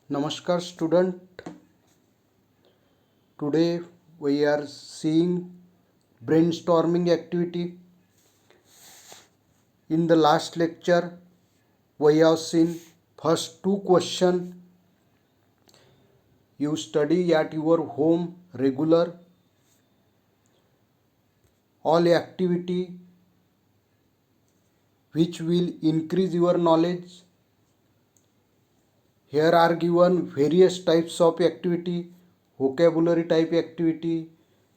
Namaskar student. Today we are seeing brainstorming activity. In the last lecture we have seen first two questions. You study at your home regular. All activity which will increase your knowledge. Here are given various types of activity, vocabulary type activity,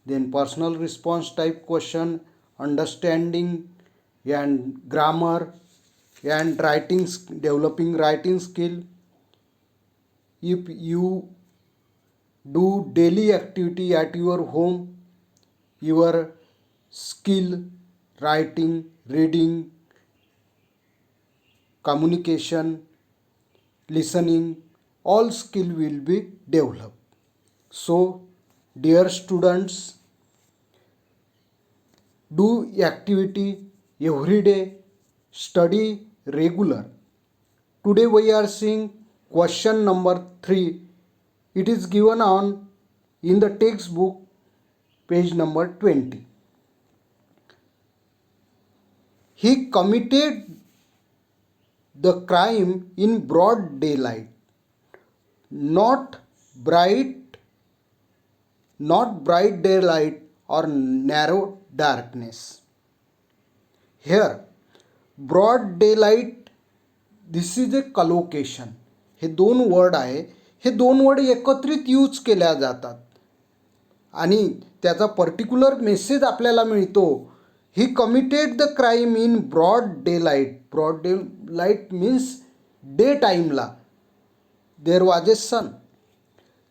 then personal response type question, understanding and grammar and developing writing skill. If you do daily activity at your home, your skill, writing, reading, communication, listening, all skill will be developed. So, dear students, do activity every day, study regular. Today we are seeing question number 3. It is given on in the textbook page number 20. He committed the crime in broad daylight, not bright daylight or narrow darkness. Here broad daylight, this is a collocation. हे दोन word आहे, हे दोन word एकत्रित use केल्या जातात आणि त्याचा पर्टिक्युलर मेसेज आपल्याला मिळतो. He committed the crime in broad daylight. Broad daylight means day टाईमला. There was a sun.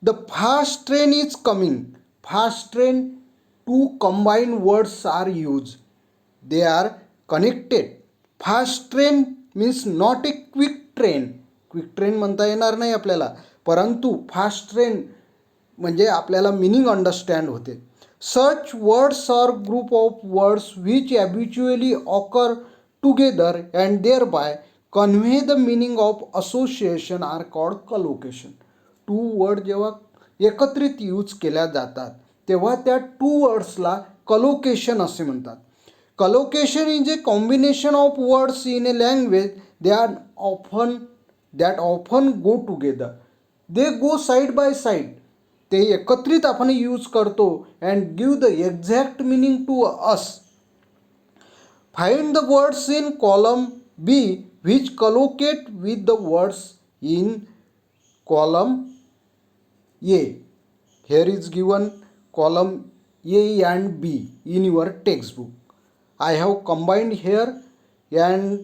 The fast train is coming. Fast train, two combine words are use. They are connected. Fast train means not a quick train. Quick train म्हणता येणार नाही आपल्याला, परंतु fast train म्हणजे आपल्याला meaning understand होते. Such words or group of words which habitually occur together and thereby convey the meaning of association are called collocation. Two word जेव्हा एकत्रित यूज केल्या जातात तेव्हा त्या टू वर्ड्सला कलोकेशन असे म्हणतात. Collocation is a combination of words in a language that often go together. They go side by side. ते एकत्रित आपण यूज करतो and give the exact meaning to us. Find the words in column B which collocate with the words in column A. Here is given column A and B in your textbook. I have combined here and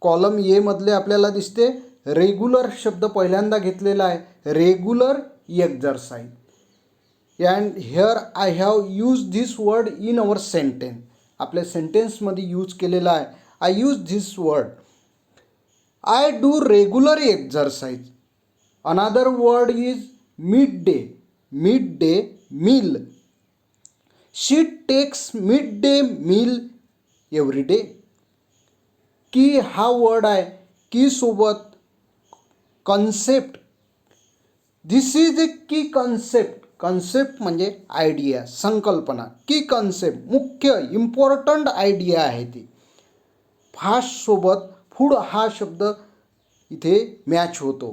column A मधले आपल्याला दिसते regular शब्द पहिल्यांदा घेतलेला आहे. Regular exercise. And here I have use this word in our sentence. आपल्या सेंटेन्समध्ये use केलेला आहे. I use this word. I do regular exercise. Another word is mid day. Mid day meal. She takes mid day meal every day. की हा word आहे. की सोबत concept. This is a की कन्सेप्ट. कन्सेप्ट म्हणजे idea, संकल्पना. की concept मुख्य इम्पॉर्टंट आयडिया आहे ती. फास्ट सोबत फूड हा शब्द इथे मॅच होतो.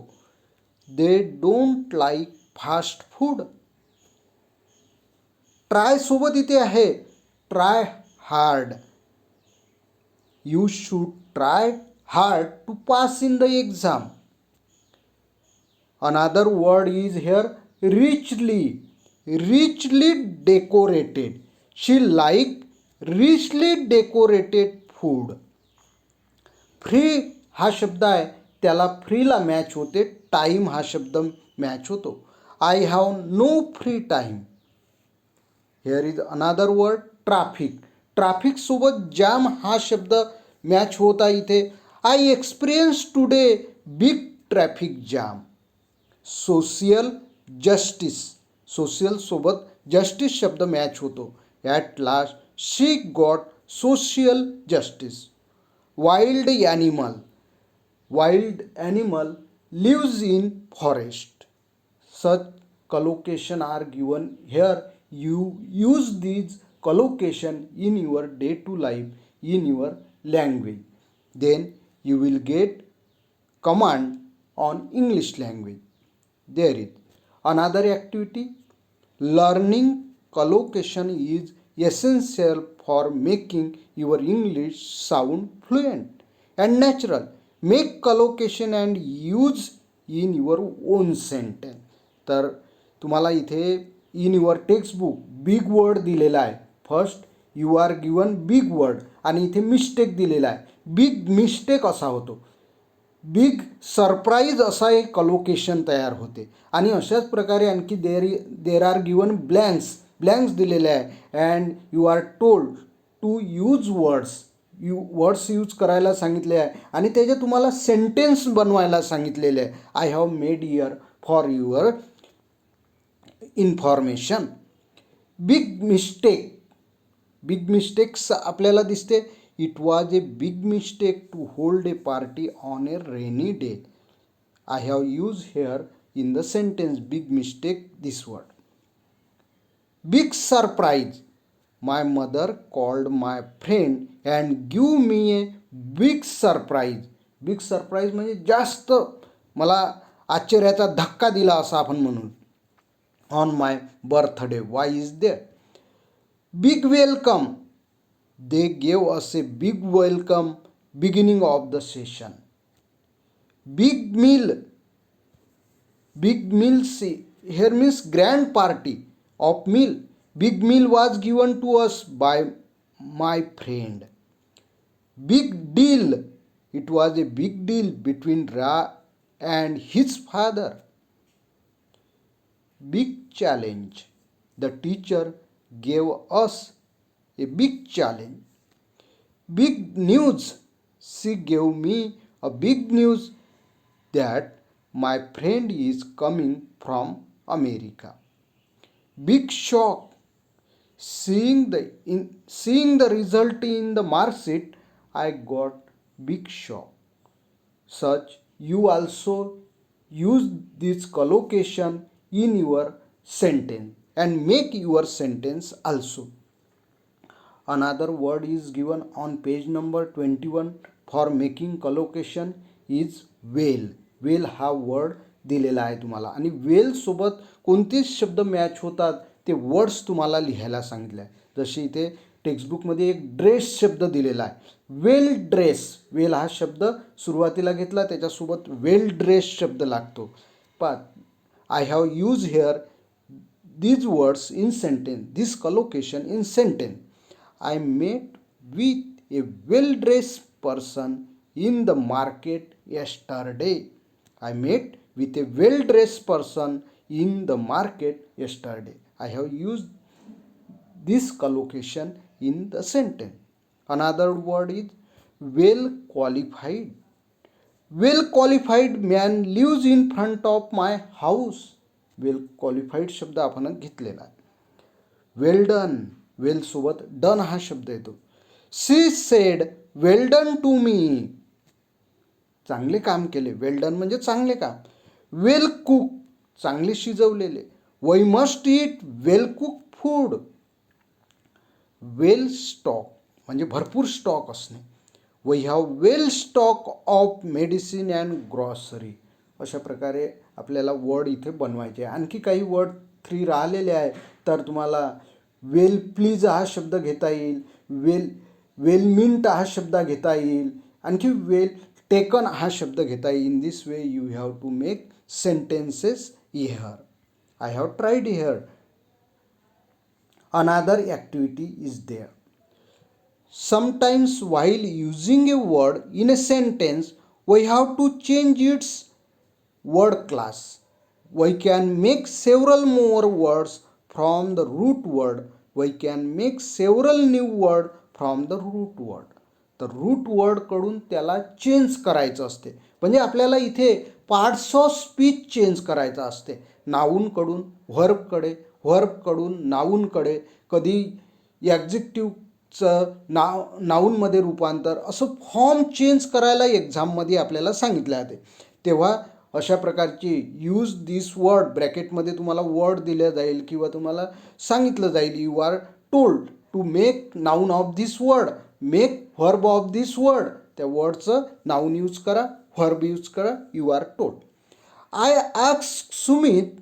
They don't like fast food. Try सोबत इथे आहे try hard. You should try hard to pass in the exam. Another word is here richly. Richly decorated. She like richly decorated food. Free हा शब्द आहे, त्याला फ्रीला match होते. Time हा शब्द मॅच होतो. I have no free time. Here is another word traffic. Traffic सोबत jam हा शब्द मॅच होता इथे. I experience today big traffic jam. Social justice. Social सोबत जस्टिस शब्द मॅच होतो. At last she got social justice. Wild animal. Wild animal lives in forest. such collocation are given here. You use these collocation in your day-to-day life in your language. Then you will get command on English language. There is another activity. Learning collocation is essential for making your English sound fluent and natural. Make collocation and use in your own sentence. तर तुम्हाला इथे in your textbook big word दिलेला आहे. First you are given big word आणि इथे mistake दिलेला आहे. Big mistake असा होतो. बिग सरप्राईज असा एक कलोकेशन तयार होते. आणि अशाच प्रकारे आणखी देर आर गिवन ब्लँक्स दिलेले आहे and you are told to use words use करायला सांगितले आहे आणि त्याचे तुम्हाला सेंटेन्स बनवायला सांगितलेले आहे. I have made here for your information. Big mistakes आपल्याला दिसते. It was a big mistake to hold a party on a rainy day. I have use here in the sentence big mistake this word. Big surprise. My mother called my friend and give me a big surprise. Big surprise म्हणजे जास्त मला आश्चर्याचा धक्का दिला असं आपण म्हणू. On my birthday. Why is there. Big welcome. They gave us a big welcome beginning of the session. Big meal. Here means grand party of meal. Big meal was given to us by my friend. Big deal. It was a big deal between Ra and his father. Big challenge. The teacher gave us a big challenge. Big news. She gave me a big news that my friend is coming from America. Big shock. Seeing the result in the mark sheet, I got big shock. Such you also use this collocation in your sentence and make your sentence also. Another word is given on page number 21 for making collocation is well. Well हा word दिलेला आहे तुम्हाला आणि वेल सोबत कोणतेच शब्द match होतात ते वर्ड्स तुम्हाला लिहायला सांगितले आहे. जसे इथे टेक्स्टबुकमध्ये एक ड्रेस शब्द दिलेला आहे. वेल ड्रेस. वेल हा शब्द सुरुवातीला घेतला त्याच्यासोबत वेल ड्रेस शब्द लागतो. I have use hair these words in sentence. This collocation in sentence. I met with a well-dressed person in the market yesterday. I met with a well-dressed person in the market yesterday. I have used this collocation in the sentence. Another word is well-qualified. Well-qualified man lives in front of my house. Well-qualified शब्द आपण घेतलेला आहे. Well done. वेल सोबत done हा शब्द येतो. She said well done to me. चांगले काम केले. वेल डन म्हणजे चांगले काम. Well cook. चांगले शिजवलेले. We must eat well cook food. Well stock म्हणजे भरपूर स्टॉक असणे. We have well stock of medicine and grocery. अशा प्रकारे आपल्याला वर्ड इथे बनवायचे. आणखी काही वर्ड 3 राहिलेले आहे. तर तुम्हाला वेल प्लीज हा शब्द घेता येईल. वेल मिंट हा शब्द घेता येईल. आणखी वेल टेकन हा शब्द घेता येईल. In this way you have to make sentences here. I have tried here. Another activity is there. Sometimes while using a word in a sentence we have to change its word class. We can make several more words from the root word. We can make several new word from the root word. तर route word कडून त्याला change करायचं असते. म्हणजे आपल्याला इथे parts of speech change करायचं असते. नाऊनकडून व्हर्बकडे, व्हर्बकडून नाऊनकडे, कधी ॲडजेक्टिव्हचं नाऊनमध्ये रूपांतर, असं फॉर्म चेंज करायला एक्झाममध्ये आपल्याला सांगितलं जाते. तेव्हा अशा प्रकारची यूज दिस वर्ड, ब्रॅकेटमध्ये तुम्हाला वर्ड दिल्या जाईल किंवा तुम्हाला सांगितलं जाईल you are told to make noun of this word, make verb of this word, त्या वर्डचं नाऊन यूज करा, व्हर्ब यूज करा, you are told. I ask Sumit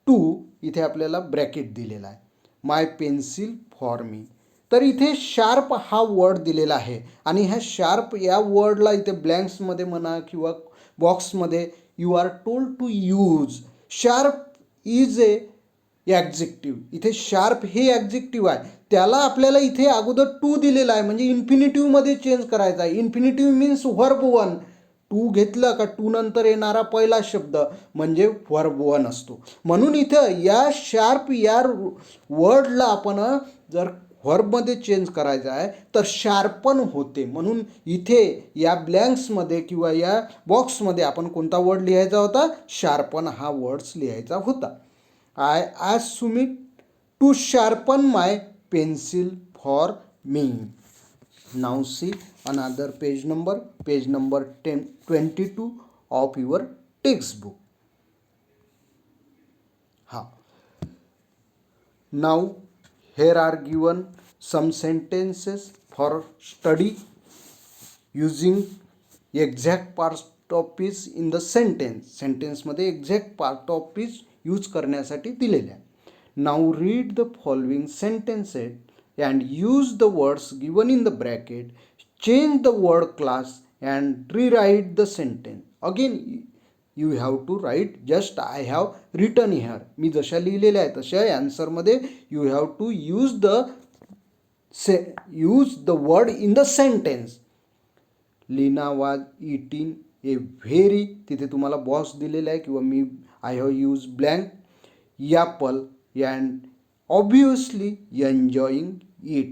to, इथे आपल्याला ब्रॅकेट दिलेला आहे, माय पेन्सिल फॉर मी. तर इथे शार्प हा वर्ड दिलेला आहे आणि ह्या शार्प या वर्डला इथे ब्लँक्समध्ये म्हणा किंवा बॉक्समध्ये you are told to use. Sharp is a adjective, इथे शार्प हे ॲक्झेक्टिव्ह आहे, त्याला आपल्याला इथे अगोदर टू दिलेला आहे म्हणजे इन्फिनिटिव्हमध्ये चेंज करायचा आहे. Infinitive means verb one. To घेतलं का टू नंतर येणारा पहिला शब्द म्हणजे व्हर्ब वन असतो. म्हणून इथं या शार्प या वर्डला आपण जर व्हर्बमध्ये चेंज करायचं आहे तर शार्पन होते. म्हणून इथे या ब्लँक्समध्ये किंवा या बॉक्समध्ये आपण कोणता वर्ड लिहायचा होता, शार्पन हा वर्ड्स लिहायचा होता. I ask Sumit to sharpen my pencil for me. Now see another page number 22 of your textbook. Now here are given some sentences for study using exact part of is in the sentence. Sentence मध्ये exact part of is use करण्यासाठी दिलेले आहे. Now read the following sentences and use the words given in the bracket. Change the word class and rewrite the sentence. Again you have to write just I have written here. मी जशा लिहिलेल्या आहे तशा आन्सरमध्ये you have to use the word in the sentence. Lina was eating a very, तिथे तुम्हाला box दिलेला आहे किंवा मी I have used blank apple and obviously enjoying it.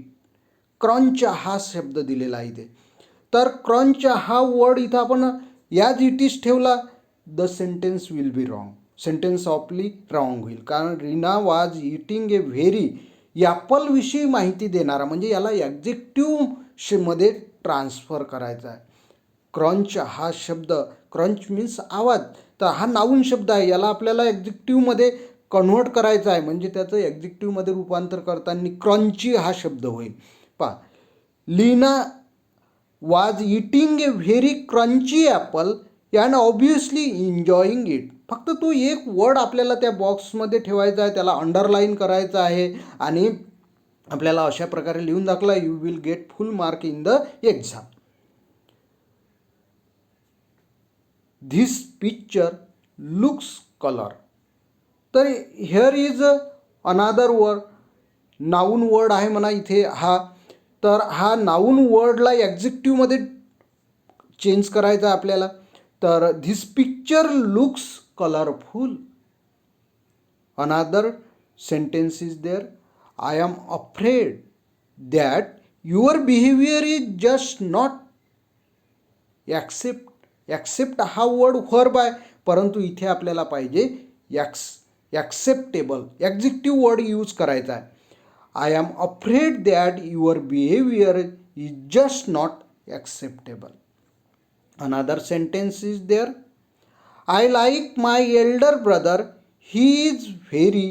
Crunch हा शब्द दिलेला आहे इथे. तर क्रंच हा वर्ड इथं आपण याज इट इज ठेवला, the sentence will be wrong. Sentence ऑफली wrong होईल, कारण रीना वाज इटिंग ए व्हेरी ॲपलविषयी माहिती देणारा म्हणजे याला ॲक्झेक्टिव्ह मध्ये ट्रान्सफर करायचा आहे. क्रंच हा शब्द, क्रंच मीन्स आवाज, तर हा नाऊन शब्द आहे, याला आपल्याला ॲक्झेक्टिव्हमध्ये कन्व्हर्ट करायचं आहे म्हणजे त्याचं ॲक्झेक्टिव्हमध्ये रूपांतर करताना क्रंची हा शब्द होईल. पहा, लीना वाज eating A very crunchy Apple and obviously enjoying it. फक्त तो एक वर्ड आपल्याला त्या बॉक्समध्ये ठेवायचा आहे, त्याला अंडरलाईन करायचं आहे आणि आपल्याला अशा प्रकारे लिहून दाखला, you will get full mark in the exam. This picture looks colour. तर here is another word, noun word आहे म्हणा इथे हा. तर हा नाऊन वर्डला ॲक्झेक्टिव्हमध्ये चेंज करायचा आपल्याला. तर this picture looks colourful. Another sentence is there, I am afraid that your behaviour is just not accept. Accept हा वर्ड व्हर्ब आहे, परंतु इथे आपल्याला पाहिजे ॲक्सेप्टेबल, ॲक्झेक्टिव्ह वर्ड यूज करायचा आहे. I am afraid that your behavior is just not acceptable. Another sentence is there, I like my elder brother, he is very.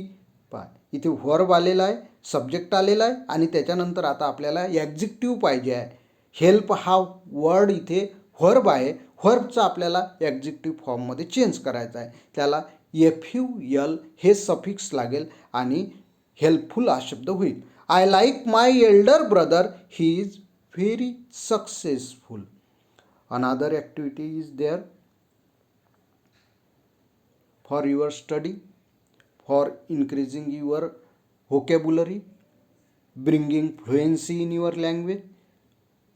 इथे verb आलेला आहे, सब्जेक्ट आलेला आहे आणि त्याच्यानंतर आता आपल्याला ॲक्झेक्टिव्ह पाहिजे आहे. हेल्प हा वर्ड इथे व्हर्ब आहे, व्हर्बचा आपल्याला ॲक्झेक्टिव्ह फॉर्ममध्ये चेंज करायचा आहे. त्याला FUL हे सफिक्स लागेल आणि हेल्पफुल हा शब्द होईल. I like my elder brother, he is very successful. Another activity is there for your study, for increasing your vocabulary, bringing fluency in your language.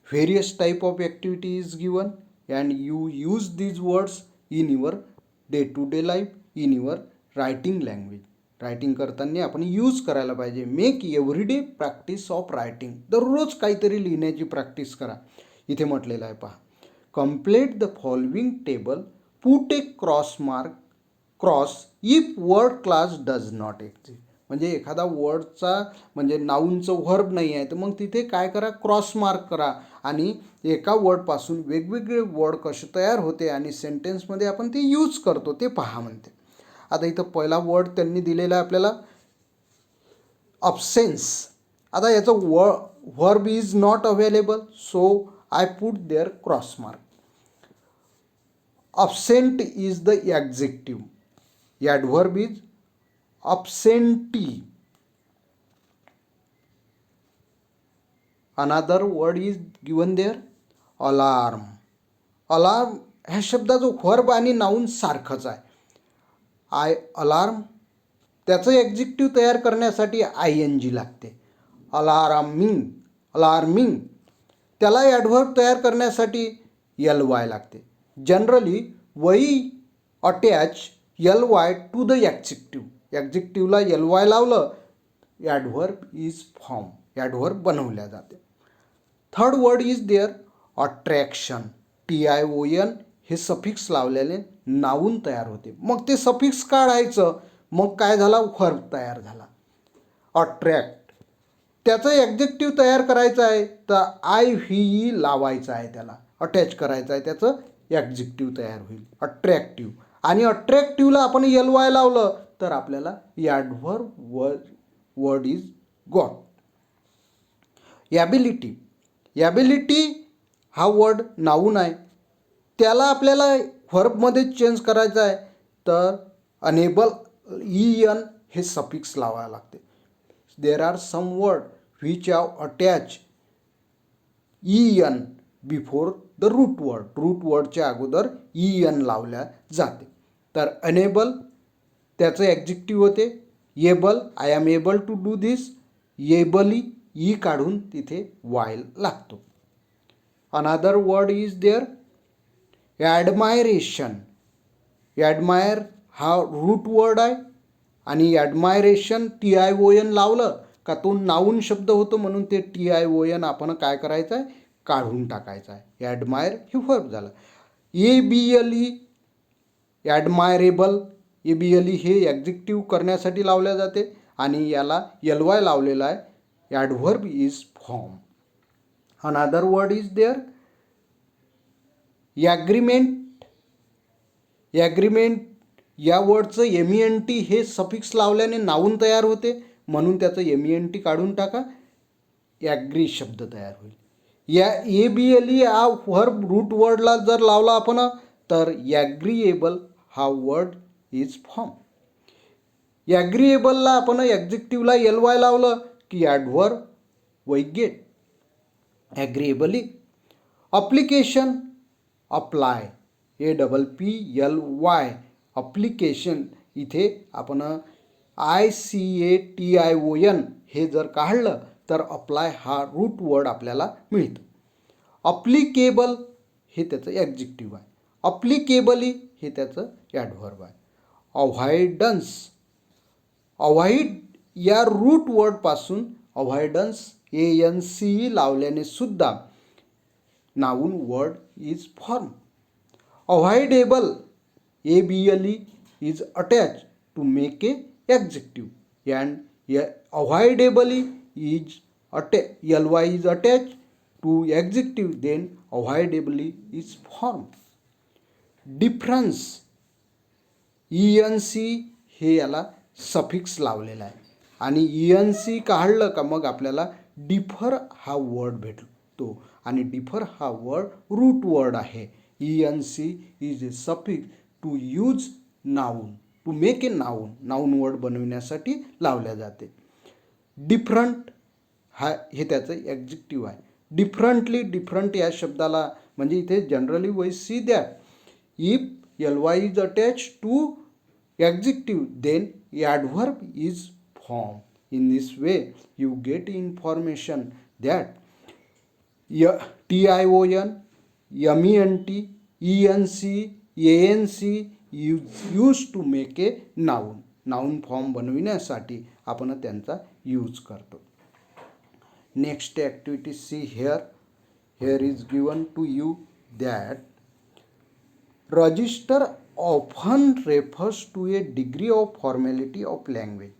Various type of activity is given and you use these words in your day to day life, in your writing language. Writing करताना आपण use करायला पाहिजे. Make everyday practice of writing. दररोज काहीतरी लिहिण्याची practice करा. इथे म्हटलेलं आहे पहा, complete the following table, put A cross if word class does not exist. म्हणजे एखादा वर्डचा म्हणजे नाऊनचं व्हर्ब नाही आहे तर मग तिथे काय करा, क्रॉस मार्क करा आणि एका वर्डपासून वेगवेगळे वर्ड कसे तयार होते आणि सेंटेन्समध्ये आपण ते यूज करतो ते पहा म्हणते. आता इथं पहिला वर्ड त्यांनी दिलेला आहे आपल्याला absence. आता याचं verb is not available, so I put there cross mark. absent is the adjective. Adverb is absentee. Another word is given there, alarm. alarm ह्या शब्दाचं व्हर्ब आणि नाऊन सारखंच आहे. अलार्म त्याचं एक्झिक्टिव्ह तयार करण्यासाठी ING लागते. अलार्मिंग त्याला ॲडव्हर्ब तयार करण्यासाठी LY लागते. Generally we attach LY to the एक्झिक्टिव्हला LY लावलं, ॲडव्हर्ब इज फॉर्म, ॲडव्हर्ब बनवल्या जाते. Third word is there attraction. TION हे सफिक्स लावल्याने नाऊन तयार होते. मग ते सफिक्स काढायचं, मग काय झाला, व्हर्ब तयार झाला. अट्रॅक्ट त्याचं एक्झिक्टिव्ह तयार करायचं आहे तर IVE लावायचं आहे, त्याला अटॅच करायचं आहे, त्याचं एक्झिक्टिव्ह तयार होईल अट्रॅक्टिव्ह. आणि अट्रॅक्टिव्हला आपण LY लावलं तर आपल्याला adverb word is got. Ability हा वर्ड नाऊन आहे, त्याला आपल्याला व्हर्बमध्ये चेंज करायचं आहे तर अनेबल EN हे सफिक्स लावायला लागते. There are some word which have attach EN before the root वर्डच्या अगोदर EN लावल्या जाते. तर अनेबल त्याचं एक्झिक्टिव्ह होते. Able, I am able to do this, ably E काढून तिथे वाय लागतो. Another word is there admiration. Admire हा रूट वर्ड आहे आणि ॲडमायरेशन TION लावलं का तो नाऊन शब्द होतो, म्हणून ते TION आपण काय करायचं आहे, काढून टाकायचं आहे. ॲडमायर हे व्हर्ब झालं. ABLE ॲडमायरेबल, ABLE हे एक्झिक्टिव्ह करण्यासाठी लावल्या जाते आणि याला LY लावलेला आहे. Adverb is form. अनादर वर्ड इज देअर ॲग्रीमेंट. या वर्डचं MENT हे सफिक्स लावल्याने नाऊन तयार होते, म्हणून त्याचं MENT काढून टाका, ॲग्री शब्द तयार होईल. या ABLE हा व्हर्ब रूट वर्डला जर लावला आपण तर ॲग्रीएबल हा वर्ड इज फॉर्म. ॲग्रीएबलला आपण एक्झिक्टिव्हला LY लावलं की adverb we get agreeably. Application, apply, APPLY application. इथे आपण ICATION हे जर काढलं तर अप्लाय हा रूट वर्ड आपल्याला मिळतं. अप्लिकेबल हे त्याचं एक्झिक्टिव्ह आहे. अप्लिकेबली हे त्याचं ॲडव्हर्ब आहे. अव्हॉइड या रूट वर्डपासून अव्हॉइडन्स ANC लावल्याने सुद्धा noun word is form. Avoidable, ABLE is attached to make a adjective, and avoidably is LY is attached to adjective, then avoidably is formed. Difference, ENC हे याला suffix लावलेला आहे आणि ENC काढलं का मग आपल्याला डिफर हा वर्ड भेटतो आणि डिफर हा वर्ड रूट वर्ड आहे. ENC is a suffix to use noun, to make a noun word बनविण्यासाठी लावल्या जाते. डिफरंट हे त्याचं एक्झिक्टिव्ह आहे. डिफरंट या शब्दाला म्हणजे इथे generally we see that if LY is attach to adjective then adverb is form. In this way you get information that TION, MENT, ENC, ANC use to make a noun form बनविण्यासाठी आपण त्यांचा use करतो. Next activity see here is given to you that register often refers to a degree of formality of language.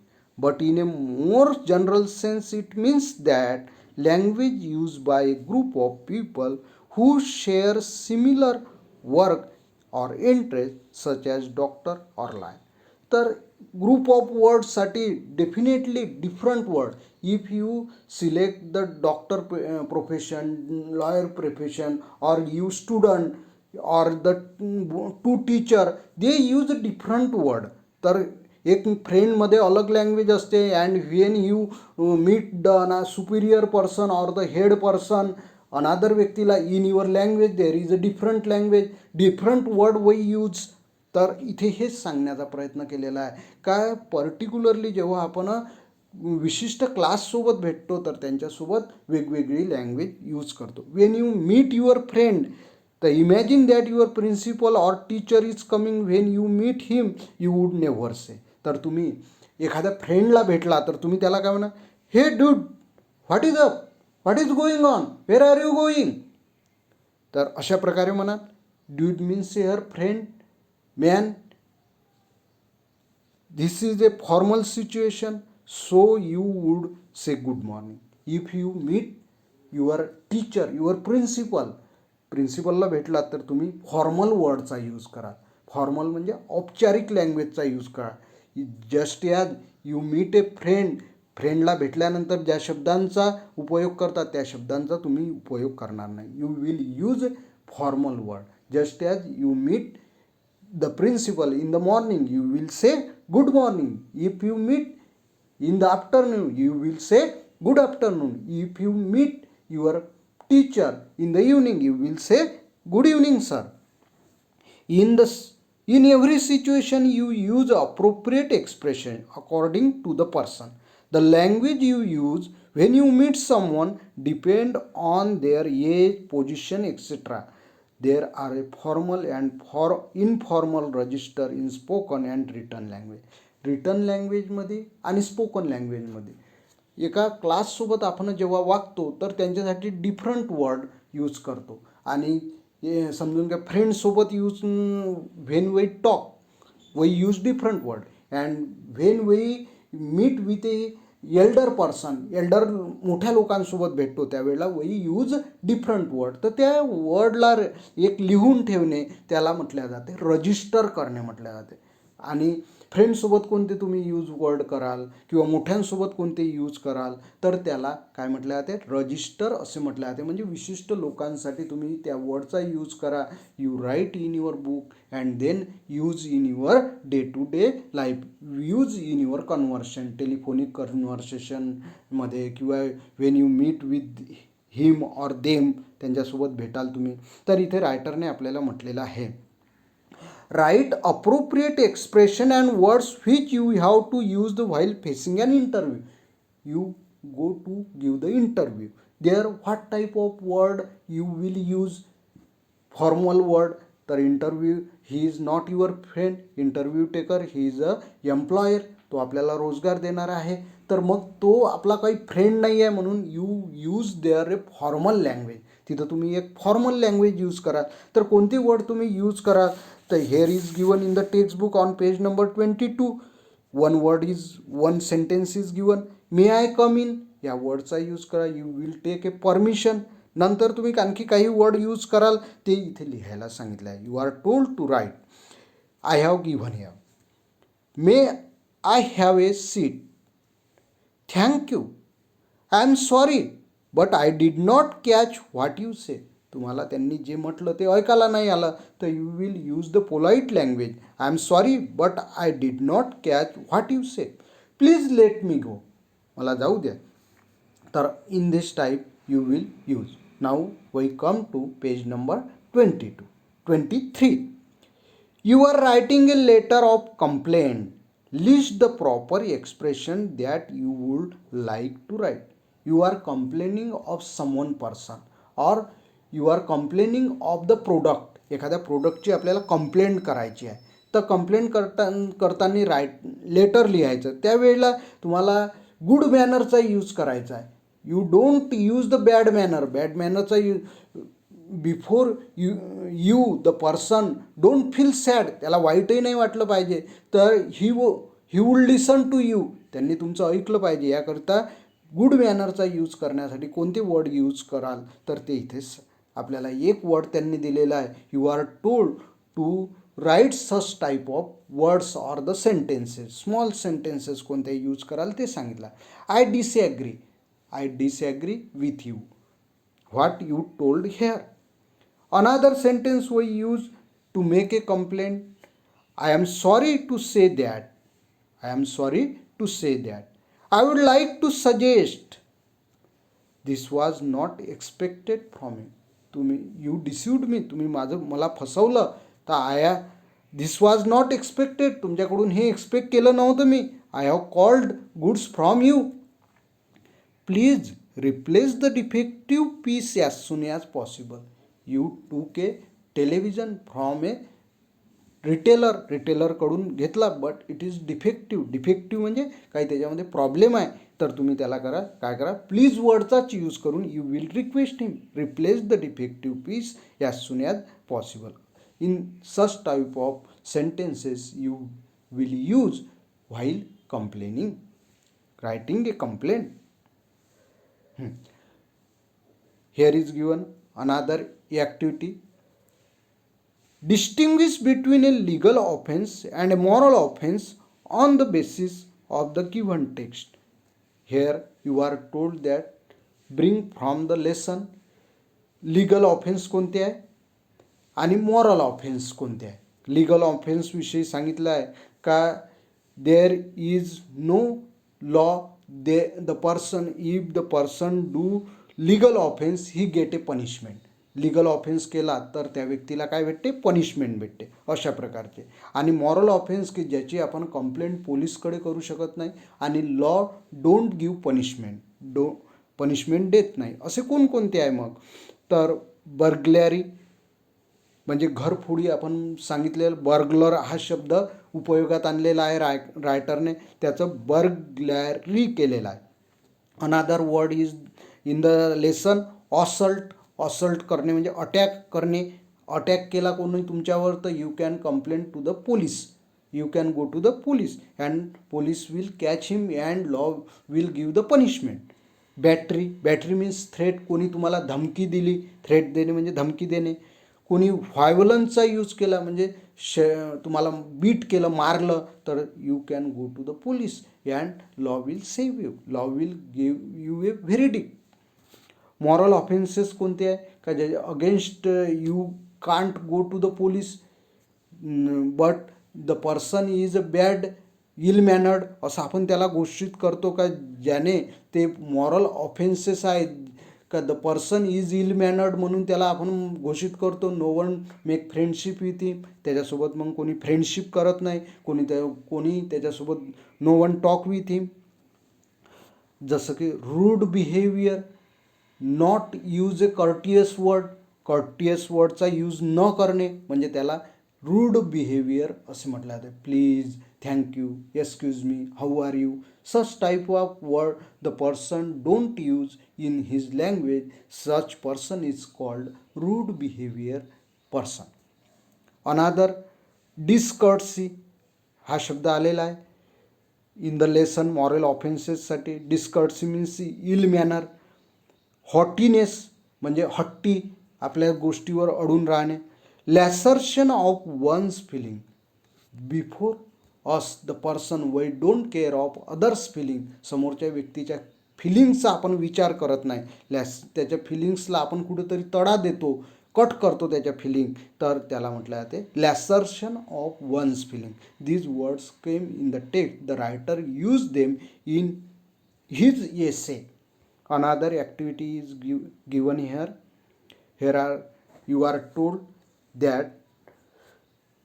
but in a more general sense it means that language used by a group of people who share similar work or interest such as doctor or lawyer. तर group of वर्डसाठी definitely different word. If you select the doctor profession, lawyer profession, or you student or the to teacher, they use different word. तर एक फ्रेंडमध्ये अलग language असते, and when you meet the superior person or the head person, another व्यक्तीला, in your language there is a different language, different word we use. तर इथे हेच सांगण्याचा प्रयत्न केलेला आहे. काय पर्टिक्युलरली जेव्हा आपण विशिष्ट क्लाससोबत भेटतो तर त्यांच्यासोबत वेगवेगळी लँग्वेज यूज करतो. When you meet your friend, तर imagine that your principal or teacher is coming. When you meet him you would never say. तर तुम्ही एखाद्या फ्रेंडला भेटला तर तुम्ही त्याला काय म्हणा, hey dude, what is up, what is going on, where are you going. तर अशा प्रकारे म्हणा. Dude means here friend, man, this is a formal situation, so you would say good morning. If you meet your teacher, your प्रिन्सिपलला भेटलात तर तुम्ही formal वर्डचा use करा. फॉर्मल म्हणजे औपचारिक लँग्वेजचा यूज करा. Just as you meet a friend, फ्रेंडला भेटल्यानंतर ज्या शब्दांचा उपयोग करतात त्या शब्दांचा तुम्ही उपयोग करणार नाही. You will use formal word. Just as you meet the principal in the morning, you will say good morning. If you meet in the afternoon, you will say good afternoon. If you meet your teacher in the evening, you will say good evening sir. In every situation you use appropriate expression according to the person. The language you use when you meet someone depend on their age, position, etc. There are a formal and informal register in spoken and written language. Written लँग्वेजमध्ये आणि spoken लँग्वेजमध्ये एका क्लाससोबत आपण जेव्हा वागतो तर त्यांच्यासाठी different word use करतो. आणि समजून घ्या, फ्रेंड्ससोबत use, when we talk we use different word, and when we meet with a elder person, elder मोठ्या लोकांसोबत भेटतो त्यावेळेला वी यूज डिफरंट वर्ड. तर त्या वर्डला एक लिहून ठेवणे त्याला म्हटल्या जाते, रजिस्टर करणे म्हटल्या जाते. आणि फ्रेंड्ससोबत कोणते तुम्ही यूज वर्ड कराल किंवा मोठ्यांसोबत कोणते यूज कराल तर त्याला काय म्हटलं जाते, रजिस्टर असे म्हटले जाते. म्हणजे विशिष्ट लोकांसाठी तुम्ही त्या वर्डचा यूज करा. You write in your book and then use in your day to day life, use in your conversation, telephonic कन्व्हर्सेशनमध्ये किंवा when you meet with him or them, त्यांच्यासोबत भेटाल तुम्ही. तर इथे रायटरने आपल्याला म्हटलेलं आहे, write appropriate expression and words which you have to use while facing an interview. You go to give the interview. There what type of word you will use? Formal word. तर interview, he is not your friend, interview taker, he is a employer, तो आपल्याला रोजगार देणार आहे. तर मग तो आपला काही फ्रेंड नाही आहे म्हणून you use there a formal language. तिथं तुम्ही एक फॉर्मल लँग्वेज यूज कराल. तर कोणती वर्ड तुम्ही यूज कराल, तर here is given in the text book on page number 22. One sentence is given, may I come in, या वर्डचा यूज करा. You will take a permission. नंतर तुम्ही आणखी काही वर्ड यूज कराल ते इथे लिहायला सांगितलं आहे. You are told to write, I have given here, may I have a seat, thank you, I am sorry but I did not catch what you say. तुम्हाला त्यांनी जे म्हटलं ते ऐकायला नाही आलं तर you will use the polite language, I am sorry but I did not catch what you say, please let me go, मला जाऊ द्या. तर in this type you will use. Now we come to page number 23. You are writing a letter of complaint. List the proper expression that you would like to write. You are complaining of someone person or you are complaining of the product. एखाद्या प्रोडक्टची आपल्याला complaint करायची आहे तर complaint करताना letter लिहायचं. त्यावेळेला तुम्हाला गुड मॅनरचा यूज करायचा आहे. You don't use the bad manner. Bad मॅनरचा before you the person don't feel sad, त्याला वाईटही नाही वाटलं पाहिजे. तर he would listen to you, त्यांनी तुमचं ऐकलं पाहिजे. याकरिता गुड मॅनरचा यूज करण्यासाठी कोणते वर्ड यूज कराल तर ते इथे आपल्याला एक वर्ड त्यांनी दिलेला आहे. You are told to write such type of words or the sentences. Small sentences कोणते यूज कराल ते सांगितलं. I disagree with you, what you told here. Another sentence we use to make a complaint. I am sorry to say that. I would like to suggest. This was not expected from you. You deceived me. तुम्ही मला फसवलं. तर this was not expected. तुमच्याकडून हे expect केलं नव्हतं मी. I have called goods from you. Please replace the defective piece as soon as possible. You took a television from a रिटेलरकडून घेतला, but it is defective म्हणजे काही त्याच्यामध्ये प्रॉब्लेम आहे. तर तुम्ही त्याला काय करा, प्लीज वर्डचाच यूज करून you will request him replace the defective piece as soon as possible. In such type of sentences you will use while complaining, writing a complaint. Here is given another activity. Distinguish between a legal offense and a moral offense on the basis of the given text. Here you are told that bring from the lesson legal offense कोणते आहे आणि moral offense कोणते आहे. Legal offence विषयी सांगितलं आहे का there is no law the person if the person do legal offence he get a punishment. Legal offence केला तर त्या व्यक्तीला काय भेटते, पनिशमेंट भेटते, अशा प्रकारचे. आणि मॉरल ऑफेन्स की ज्याची आपण कंप्लेंट पोलीसकडे करू शकत नाही आणि लॉ डोंट गिव्ह पनिशमेंट देत नाही. असे कोणकोणते आहे मग, तर बर्ग्लॅरी म्हणजे घरफोडी. आपण सांगितलेलं बर्गलर हा शब्द उपयोगात आणलेला आहे रायटरने, त्याचं बर्ग्लॅरी केलेलं आहे. Another word is in the lesson assault करणे म्हणजे अटॅक करणे. अटॅक केला कोणी तुमच्यावर तर you can complaint to the police. You can go to the police and police will catch him and law will give the punishment. Battery means threat. कोणी तुम्हाला धमकी दिली, थ्रेट देणे म्हणजे धमकी देणे. कोणी व्हायलन्सचा यूज केला म्हणजे तुम्हाला बीट केलं, मारलं, तर you can go to the police and law will save you. Law will give you a verdict. Moral offences कोणते आहे का ज्याच्या against you can't go to the police but the person is a bad ill mannered असं आपण त्याला घोषित करतो का ज्याने ते मॉरल ऑफेन्सेस आहेत का the person is ill mannered म्हणून त्याला आपण घोषित करतो. No one make friendship with him. त्याच्यासोबत मग कोणी फ्रेंडशिप करत नाही, कोणी त्याच्यासोबत no one talk with him. जसं की rude behaviour, not use a courteous word. Courteous वर्डचा यूज न करणे म्हणजे त्याला रूड बिहेवियर असे म्हटलं जाते. Please, thank you, excuse me, how are you, such type of word the person don't use in his language. Such person is called rude behaviour person. Another discourtesy हा शब्द आलेला आहे इन द लेसन मॉरल ऑफेन्सेससाठी. Discourtesy means ill manner. Haughtiness म्हणजे हट्टी, आपल्या गोष्टीवर अडून राहणे. Laceration of one's feeling before us the person we don't care of others feeling. समोरच्या व्यक्तीच्या फिलिंग्सचा आपण विचार करत नाही, त्याच्या फिलिंग्सला आपण कुठेतरी तडा देतो, कट करतो त्याच्या फिलिंग, तर त्याला म्हटलं जाते laceration of one's feeling. These words came in the text. The writer use them in his essay. Another activity is given here. You are told that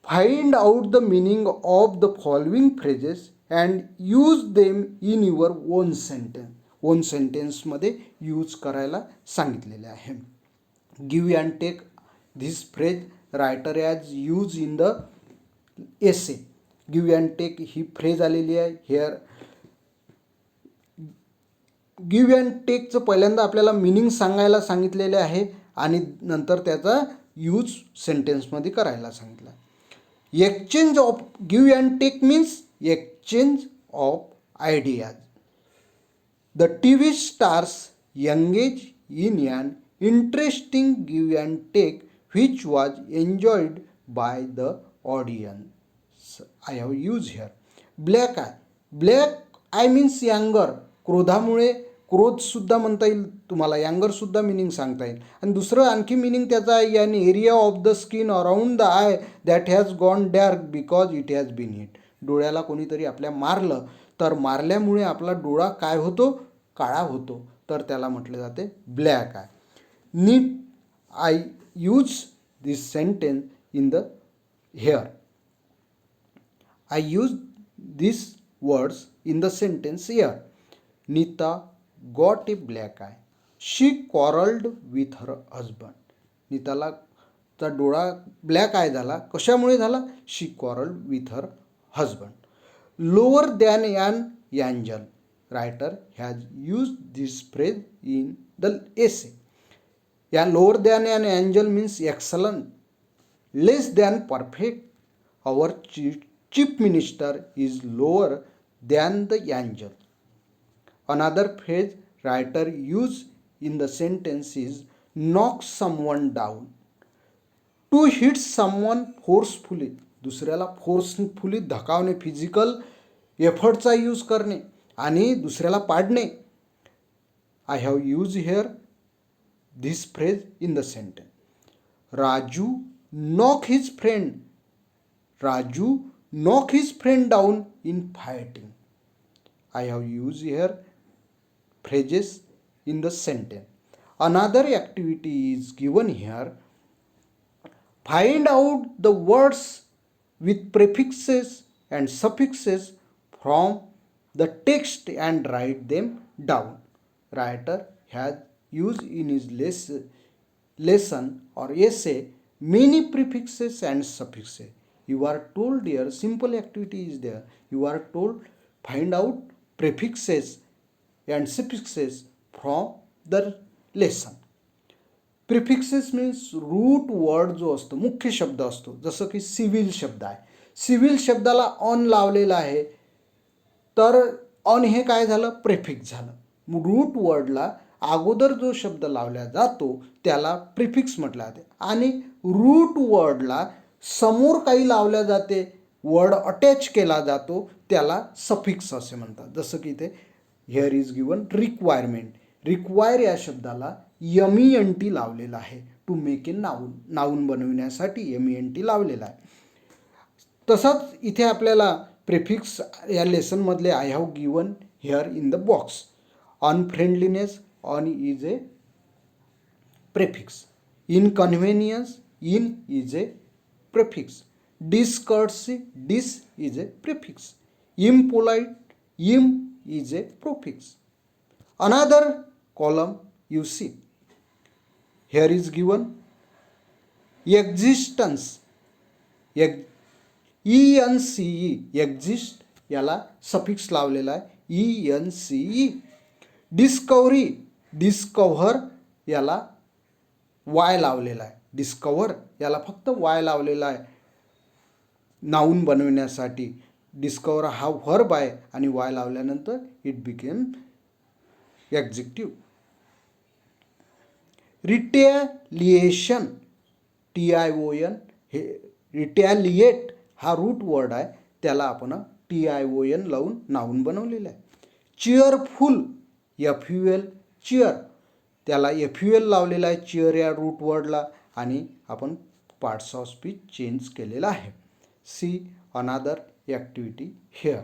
find out the meaning of the following phrases and use them in your own sentence. Own सेंटेन्समध्ये use करायला सांगितलेले आहे. Give and take this phrase writer as use in the essay. Give and take ही phrase आलेली आहे. Hair give and टेकचं पहिल्यांदा आपल्याला meaning सांगायला सांगितलेले आहे आणि नंतर त्याचा यूज सेंटेन्समध्ये करायला सांगितलं. Exchange of give and take means exchange of ideas. The TV stars engage in an interesting give and take which was enjoyed by the audience. I have used here. Black eye. Black eye means anger. क्रोधामुळे क्रोधसुद्धा म्हणता येईल तुम्हाला, अँगरसुद्धा meaning सांगता येईल. आणि दुसरं आणखी meaning त्याचा आहे, an area of the skin around the eye that has gone dark because it has been hit. डोळ्याला कोणीतरी आपल्या मारलं तर मारल्यामुळे आपला डोळा काय होतो, काळा होतो, तर त्याला म्हटले जाते ब्लॅक आय. नीट I use this sentence in the here. I use these words in the sentence here. Nita got a black eye. She quarreled with her husband. नीताला चा डोळा ब्लॅक आय झाला. कशामुळे झाला? शी quarreled with her husband. Lower than an angel. Writer has used this phrase in the essay. Yeah, lower than an angel means excellent, less than perfect. Our chief minister is lower than the angel. Another phrase writer use in the sentence is knock someone down. To hit someone forcefully. दुसऱ्याला forcefully धकावणे, physical एफर्टचा use करणे आणि दुसऱ्याला पाडणे. I have use here this phrase in the sentence. Raju knock his friend. Raju knock his friend down in fighting. I have used here phrases in the sentence. Another activity is given here. Find out the words with prefixes and suffixes from the text and write them down. Writer has used in his lesson or essay many prefixes and suffixes. You are told here, simple activity is there. You are told find out prefixes and suffixes from the lesson. Prefixes means root word जो असतो, मुख्य शब्द असतो, जसं की civil शब्द आहे. Civil शब्दाला ऑन लावलेला आहे, तर ऑन हे काय झालं, प्रेफिक्स झालं. रूट वर्डला अगोदर जो शब्द लावला जातो त्याला प्रिफिक्स म्हटलं जाते. आणि रूट वर्डला समोर काही लावल्या जाते, वर्ड अटॅच केला जातो, त्याला सफिक्स असे म्हणतात. जसं की इथे here is given requirement. Require या शब्दाला MENT लावलेला आहे. To make a noun, noun बनविण्यासाठी MENT लावलेला आहे. तसंच इथे आपल्याला प्रेफिक्स या लेसनमधले I have given here in the box. Unfriendliness, un is a prefix. Inconvenience, in is a prefix. Discourtesy, dis is a prefix. Impolite, im is a prefix. Another column you see. Here is given existence. ENCE, exist याला suffix लावलेला आहे ENCE. Discovery, discover याला Y लावलेला आहे. डिस्कवर याला फक्त Y लावलेला आहे नाऊन बनविण्यासाठी. डिस्कवर हा व्हर्ब आहे आणि वाय लावल्यानंतर इट बिकेम एक्झिक्टिव्ह. रिटॅलिएशन, TION, हे रिटॅलिएट हा रूट वर्ड आहे, त्याला आपण TION लावून नाऊन बनवलेलं आहे. चिअरफुल, FUL, चिअर त्याला FUL लावलेला आहे चिअर या रूट वर्डला, आणि आपण पार्ट्स ऑफ स्पीच चेंज केलेला आहे. See another activity here.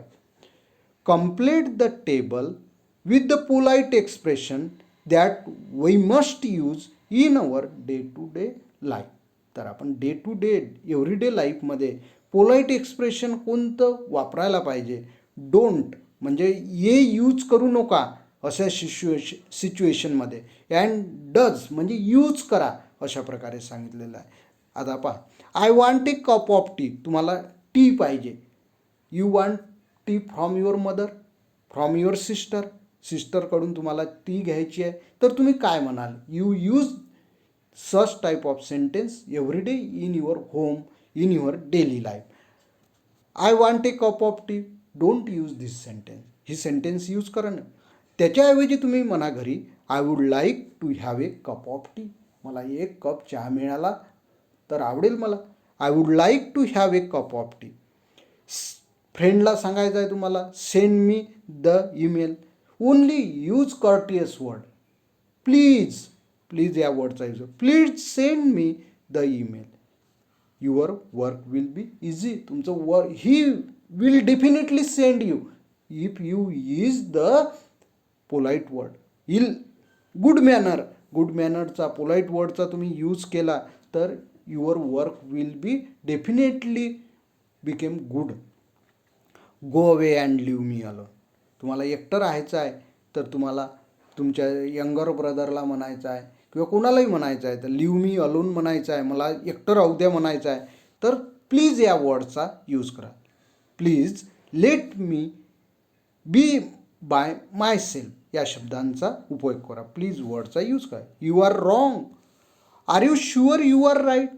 Complete the table with the polite expression that we must use in our day to day life. तर आपण डे टू डे एव्हरीडे लाईफमध्ये polite expression कोणतं वापरायला पाहिजे. Don't म्हणजे ये यूज करू नका अशा सिच्युएशनमध्ये. अँड डज म्हणजे यूज करा अशा प्रकारे सांगितलेलं आहे. आता पहा, I want a cup of tea. तुम्हाला टी पाहिजे. You want tea from your mother, from your sister. सिस्टरकडून तुम्हाला टी घ्यायची आहे, तर तुम्ही काय म्हणाल? You use such type of sentence every day in your home, in your daily life. I want a cup of tea don't use this sentence. ही sentence use करा ना. त्याच्याऐवजी तुम्ही म्हणा घरी, I would like to have a cup of tea. मला एक cup चहा मिळाला तर आवडेल मला. I would like to have a cup of tea. फ्रेंडला सांगायचं आहे तुम्हाला, send me the email. Only use courteous word. Please, please या वर्डचा use. Please send me the email. Your work will be easy. तुमचं work, he will definitely send you if you use the polite word. Good manner, good मॅनरचा, polite वर्डचा तुम्ही use केला तर your work will be definitely became good. Go away and leave me alone. तुम्हाला एकटं राहायचं आहे तर तुम्हाला तुमच्या यंगर ब्रदरला म्हणायचं आहे किंवा कोणालाही म्हणायचं आहे तर लिव्ह मी अलोन म्हणायचं आहे, मला एकटं राहू द्या म्हणायचं आहे, तर प्लीज या वर्डचा यूज करा. Please let me be by myself या शब्दांचा उपयोग करा. प्लीज वर्डचा यूज करा. You are wrong. Are you sure you are right.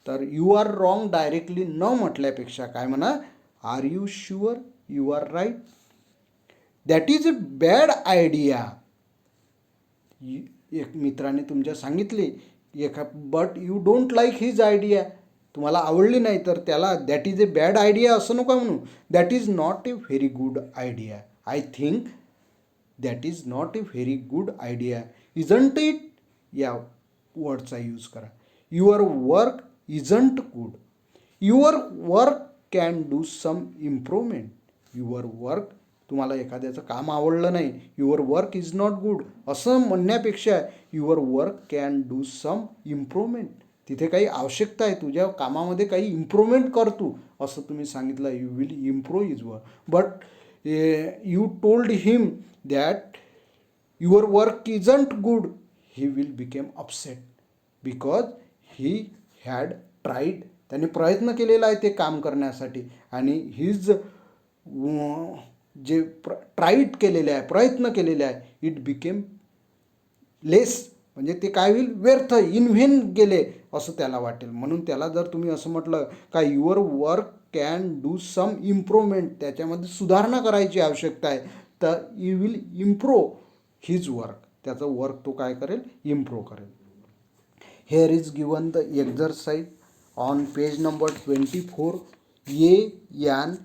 तर यू आर रॉंग डायरेक्टली न म्हटल्यापेक्षा काय म्हणा, are you sure you are right. That is a bad idea. एक मित्राने तुमच्या सांगितले but you don't like his idea. तुम्हाला आवडली नाही तर त्याला that is a bad idea असं नका म्हणू. That is not a very good idea. I think that is not a very good idea. Isn't it या वर्डचा यूज करा. Your work isn't good. Your work can do some improvement. Your work, तुम्हाला एखाद्याचं काम आवडलं नाही, your work is not good असं म्हणण्यापेक्षा your work can do some improvement. तिथे काही आवश्यकता आहे, तुझ्या कामामध्ये काही इम्प्रूव्हमेंट कर तू, असं तुम्ही सांगितलं. You will improve is work. But you told him that your work isn't good. He will became upset because he had tried. त्याने प्रयत्न केलेला आहे ते काम करण्यासाठी आणि हिज जे ट्राईड केलेले आहे, प्रयत्न केलेले आहे, इट बिकेम लेस. म्हणजे ते काय होईल, व्यर्थ, इनव्हेन गेले असं त्याला वाटेल. म्हणून त्याला जर तुम्ही असं म्हटलं का your work can do some improvement, त्याच्यामध्ये सुधारणा करायची आवश्यकता आहे, तर you will improve his work. त्याचं वर्क तो काय करेल, इम्प्रूव्ह करेल. Here is given the exercise on page number 24. A an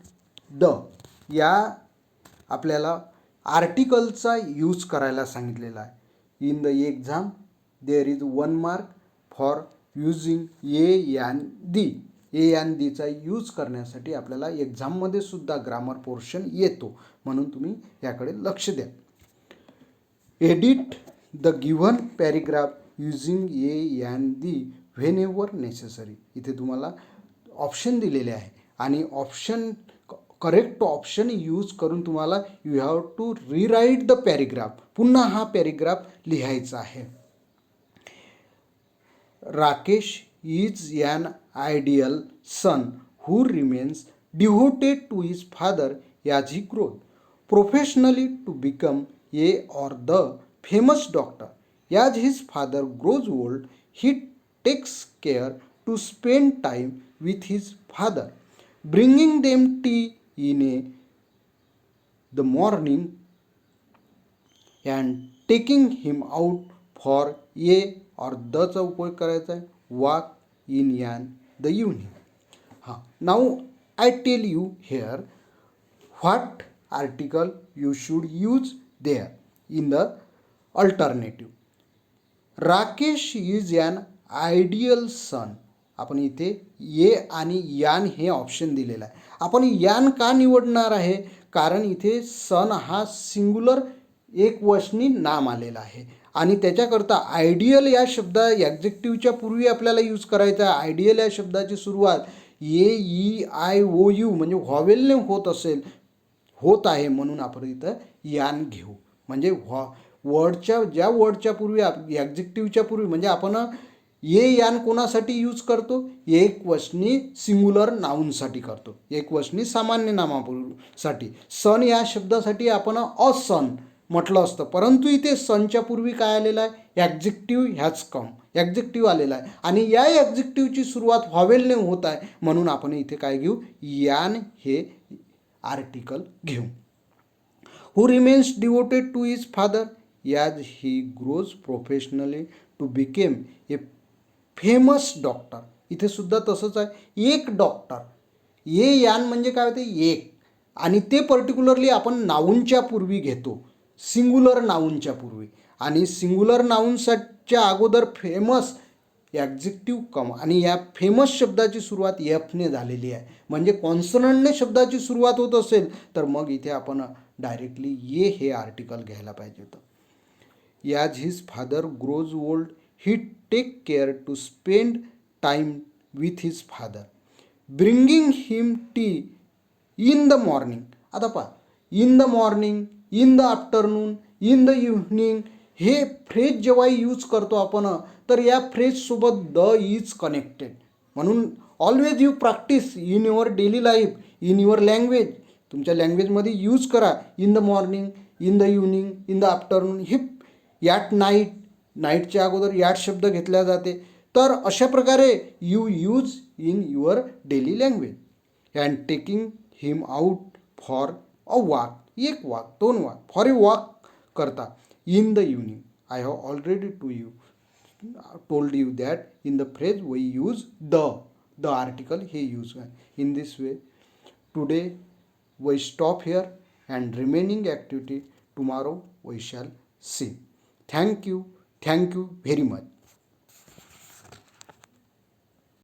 the या आपल्याला आर्टिकलचा यूज करायला सांगितलेला आहे. In the exam there is 1 mark for using a an the. A an दीचा यूज करण्यासाठी आपल्याला एक्झाममध्ये सुद्धा ग्रामर पोर्शन येतो, म्हणून तुम्ही याकडे लक्ष द्या. Edit the given paragraph using a an the whenever necessary. इथे तुम्हाला ऑप्शन दिलेले आहे आणि ऑप्शन, करेक्ट ऑप्शन यूज करून तुम्हाला you have to rewrite the paragraph. पुन्हा हा पॅरेग्राफ लिहायचा आहे. Rakesh is an ideal son who remains devoted to his father as he grows professionally to become a or the famous doctor. As his father grows old, he takes care to spend time with his father, bringing them tea in the morning and taking him out for a or the चा उपयोग करायचा आहे, walk in the evening. Now I tell you here what article you should use there in the alternative. Rakesh is an ideal son. आपण इथे ये आणि यान हे ऑप्शन दिलेलं आहे. आपण यान का निवडणार आहे, कारण इथे सन हा सिंग्युलर एकवचनी नाम आलेला आहे आणि त्याच्याकरता आयडियल या शब्द ॲडजेक्टिव्हच्या पूर्वी आपल्याला यूज करायचा आहे. आयडियल या शब्दाची सुरुवात AEIOU म्हणजे व्हॉवेलने होत असेल, होत आहे, म्हणून आपण इथं यान घेऊ. म्हणजे वर्डच्या, ज्या वर्डच्या पूर्वी ॲडजेक्टिव्हच्या पूर्वी, म्हणजे आपण यान कोणासाठी यूज करतो, एकवचनी सिंग्युलर नाऊनसाठी करतो, एकवचनी सामान्य नामासाठी. सन या शब्दासाठी आपण अ सन म्हटलं असतं, परंतु इथे सनच्या पूर्वी काय आलेलं आहे, ॲडजेक्टिव्ह हॅज कम, ॲडजेक्टिव्ह आलेला आहे आणि या ॲडजेक्टिव्हची सुरुवात व्हॉवेलने होत आहे, म्हणून आपण इथे काय घेऊ, यान हे आर्टिकल घेऊ. Who remains devoted to his father as he grows professionally to become a famous doctor. इथे सुद्धा तसंच आहे, एक डॉक्टर. ये यान म्हणजे काय होते, एक. आणि ते पर्टिक्युलरली आपण नाऊनच्या पूर्वी घेतो, सिंग्युलर नाऊनच्या पूर्वी. आणि सिंग्युलर नाऊनच्या अगोदर फेमस ॲक्झेक्टिव्ह कम, आणि या फेमस शब्दाची सुरुवात एफने झालेली आहे. म्हणजे कॉन्सनंटने शब्दाची सुरुवात होत असेल तर मग इथे आपण डायरेक्टली ये हे आर्टिकल घ्यायला पाहिजे होतं. As his father grows old he take care to spend time with his father bringing him tea in the morning. आता पहा, in the morning, in the afternoon, in the evening हे phrase जेव्हा use करतो आपण तर या फ्रेजसोबत the is connected. म्हणून always you practice in your daily life, in your language. तुमच्या लँग्वेजमध्ये यूज करा in the morning, in the evening, in the afternoon. हे ॲट नाईट, नाईटच्या अगोदर ॲट शब्द घेतला जाते. तर अशा प्रकारे you use in your daily language. And taking him out for a walk, एक वॉक, दोन वॉक, फॉर ए वॉक करता in the evening. I have already told you that in the phrase we use the article he used. In this way today we stop here, and remaining activity tomorrow we shall see. Thank you very much.